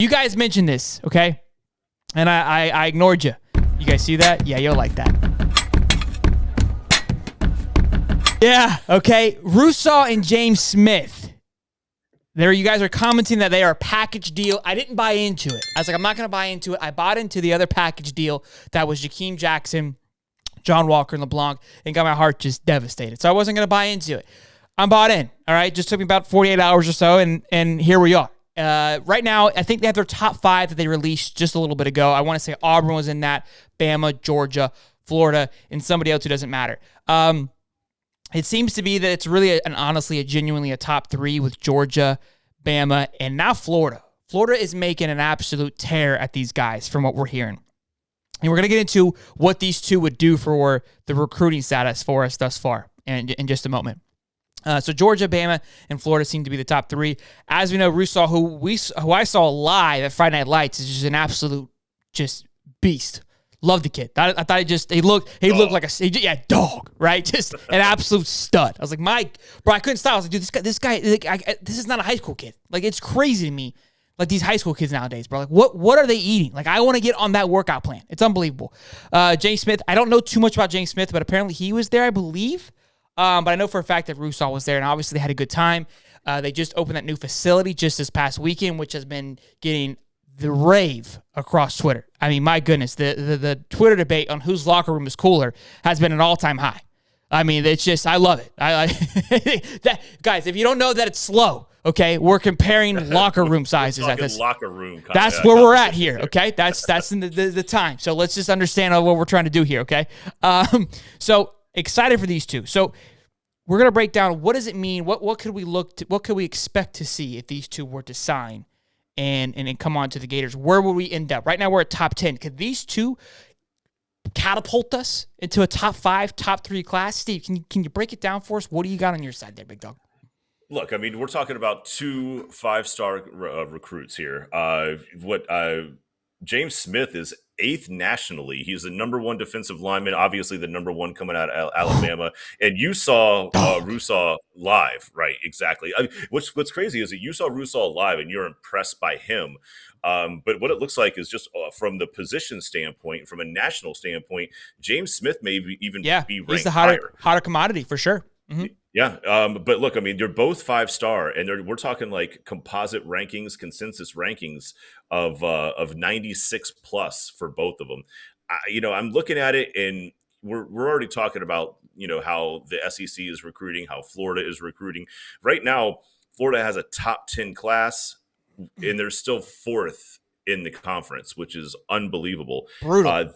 You guys mentioned this, okay? And I ignored you. You guys see that? Yeah, you'll like that. Yeah, okay. Russo and James Smith. You guys are commenting that they are a package deal. I didn't buy into it. I was like, I'm not going to buy into it. I bought into the other package deal that was Jakeem Jackson, John Walker, and LeBlanc, and got my heart just devastated. So I wasn't going to buy into it. I'm bought in, all right? Just took me about 48 hours or so, and here we are. Right now, I think they have their top 5 that they released just a little bit ago. I want to say Auburn was in that, Bama, Georgia, Florida, and somebody else who doesn't matter. It seems to be that it's really, genuinely a top 3 with Georgia, Bama, and now Florida. Florida is making an absolute tear at these guys from what we're hearing. And we're going to get into what these two would do for the recruiting status for us thus far in just a moment. So Georgia, Bama, and Florida seem to be the top 3. As we know, Russo, who I saw live at Friday Night Lights, is just an absolute beast. Love the kid. I thought he looked like a dog, right? Just an absolute stud. I was like, bro, I couldn't stop. I was like, dude, this guy, this is not a high school kid. Like, it's crazy to me. Like these high school kids nowadays, bro. Like, what are they eating? Like, I want to get on that workout plan. It's unbelievable. James Smith, I don't know too much about James Smith, but apparently he was there, I believe. But I know for a fact that Russo was there, and obviously they had a good time. They just opened that new facility just this past weekend, which has been getting the rave across Twitter. I mean, my goodness, the Twitter debate on whose locker room is cooler has been an all-time high. I mean, it's just, I love it. That, guys, if you don't know that, it's slow, okay? We're comparing locker room sizes at this. Locker room. That's where we're at here, okay? That's in the time. So let's just understand what we're trying to do here, okay? So excited for these two. So we're gonna break down what does it mean. What could we expect to see if these two were to sign and come on to the Gators? Where will we end up? Right now we're at top 10. Could these two catapult us into a top 5, top 3 class? Steve, can you break it down for us? What do you got on your side there, big dog? Look, I mean, we're talking about 2 5-star recruits here. James Smith is 8th nationally. He's the number 1 defensive lineman, obviously the number 1 coming out of Alabama. And you saw Russo live, right? Exactly. I mean, what's crazy is that you saw Russo live and you're impressed by him. But what it looks like is just from the position standpoint, from a national standpoint, James Smith may even be ranked he's the hotter commodity for sure. Mm-hmm. Yeah, but look, I mean, they're both 5-star, and we're talking like composite rankings, consensus rankings of 96 plus for both of them. I'm looking at it, and we're already talking about how the SEC is recruiting, how Florida is recruiting. Right now, Florida has a top 10 class, and they're still 4th in the conference, which is unbelievable. Brutal.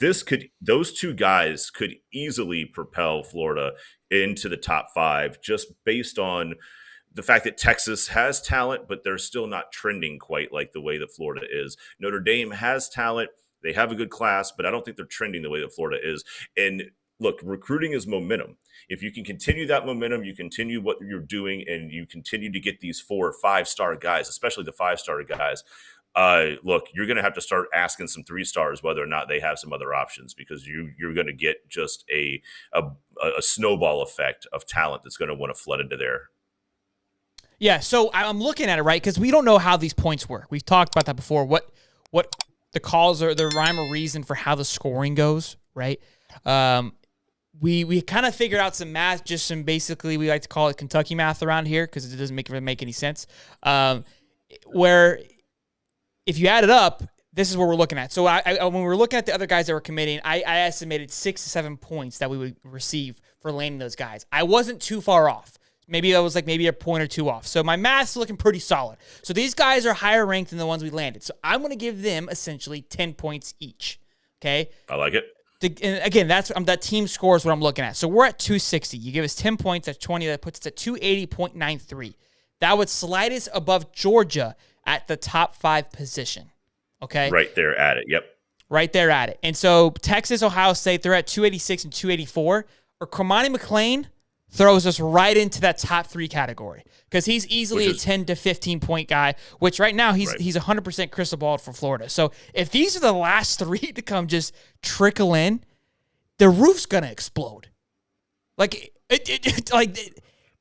Those 2 guys could easily propel Florida into the top 5 just based on the fact that Texas has talent, but they're still not trending quite like the way that Florida is. Notre Dame has talent. They have a good class, but I don't think they're trending the way that Florida is. And look, recruiting is momentum. If you can continue that momentum, you continue what you're doing, and you continue to get these 4 or 5-star guys, especially the 5-star guys. Look, you're going to have to start asking some 3-stars whether or not they have some other options, because you're going to get just a snowball effect of talent that's going to want to flood into there. Yeah, so I'm looking at it, right, because we don't know how these points work. We've talked about that before. What the calls are, the rhyme or reason for how the scoring goes, right? We kind of figured out some math, just some basically we like to call it Kentucky math around here because it doesn't make any sense. Where if you add it up, this is what we're looking at. So when we were looking at the other guys that were committing, I estimated 6 to 7 points that we would receive for landing those guys. I wasn't too far off. Maybe I was like maybe a point or 2 off. So my math's looking pretty solid. So these guys are higher ranked than the ones we landed. So I'm going to give them essentially 10 points each. Okay? I like it. And again, that team score is what I'm looking at. So we're at 260. You give us 10 points, that's 20. That puts us at 280.93. That would slide us above Georgia at the top 5 position. Okay? Right there at it. Yep. Right there at it. And so Texas, Ohio State, they're at 286 and 284. Or Cormani McClain throws us right into that top 3 category because he's easily a 10 to 15 point guy, which right now he's 100% crystal balled for Florida. So if these are the last 3 to come just trickle in, the roof's gonna explode. Like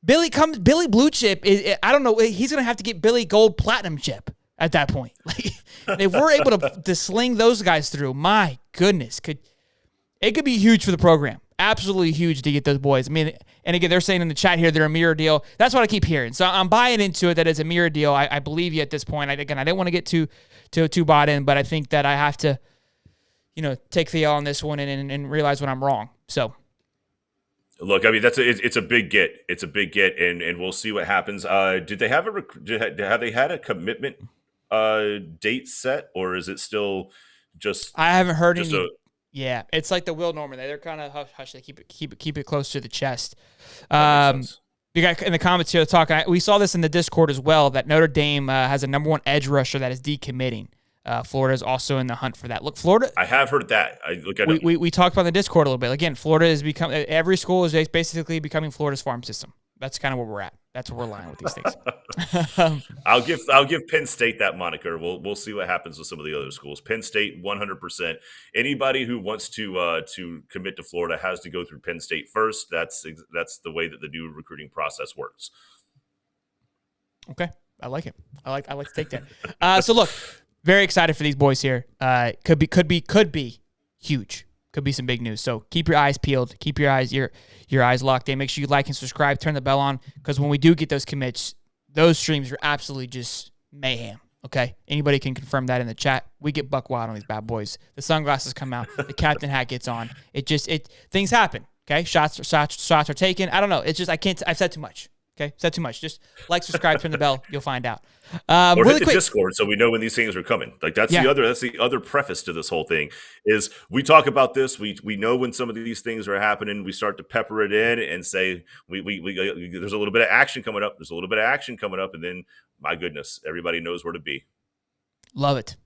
Billy Blue Chip. I don't know. He's gonna have to get Billy Gold Platinum Chip at that point. Like, if we're able to sling those guys through, my goodness, it could be huge for the program. Absolutely huge to get those boys. I mean, and again, they're saying in the chat here they're a mirror deal. That's what I keep hearing. So I'm buying into it that it's a mirror deal. I believe you at this point. I didn't want to get too bought in, but I think that I have to, take the L on this one and realize when I'm wrong. So. Look, I mean, it's a big get. It's a big get, and we'll see what happens. Did they have have they had a commitment date set, or is it still just? I haven't heard any. Yeah, it's like the Will Norman. They're kind of hush. They keep it close to the chest. You got in the comments here talking. We saw this in the Discord as well. That Notre Dame has a number 1 edge rusher that is decommitting. Florida is also in the hunt for that. Look, Florida. I have heard that. We talked about the Discord a little bit. Again, Florida is every school is basically becoming Florida's farm system. That's kind of where we're at. That's where we're lying with these things. I'll give Penn State that moniker. We'll see what happens with some of the other schools. Penn State, 100%. Anybody who wants to commit to Florida has to go through Penn State first. That's the way that the new recruiting process works. Okay, I like it. I like to take that. So look. Very excited for these boys here. Could be huge. Could be some big news. So keep your eyes peeled. Keep your eyes locked in. Make sure you like and subscribe. Turn the bell on, because when we do get those commits, those streams are absolutely just mayhem. Okay, anybody can confirm that in the chat. We get buck wild on these bad boys. The sunglasses come out. The captain hat gets on. Things happen. Okay, shots are taken. I don't know. It's just I've said too much. Okay, said too much. Just like, subscribe, turn the bell. You'll find out. Or really hit the quick. Discord so we know when these things are coming. Like that's the other preface to this whole thing is we talk about this. We know when some of these things are happening. We start to pepper it in and say we there's a little bit of action coming up. There's a little bit of action coming up, and then my goodness, everybody knows where to be. Love it.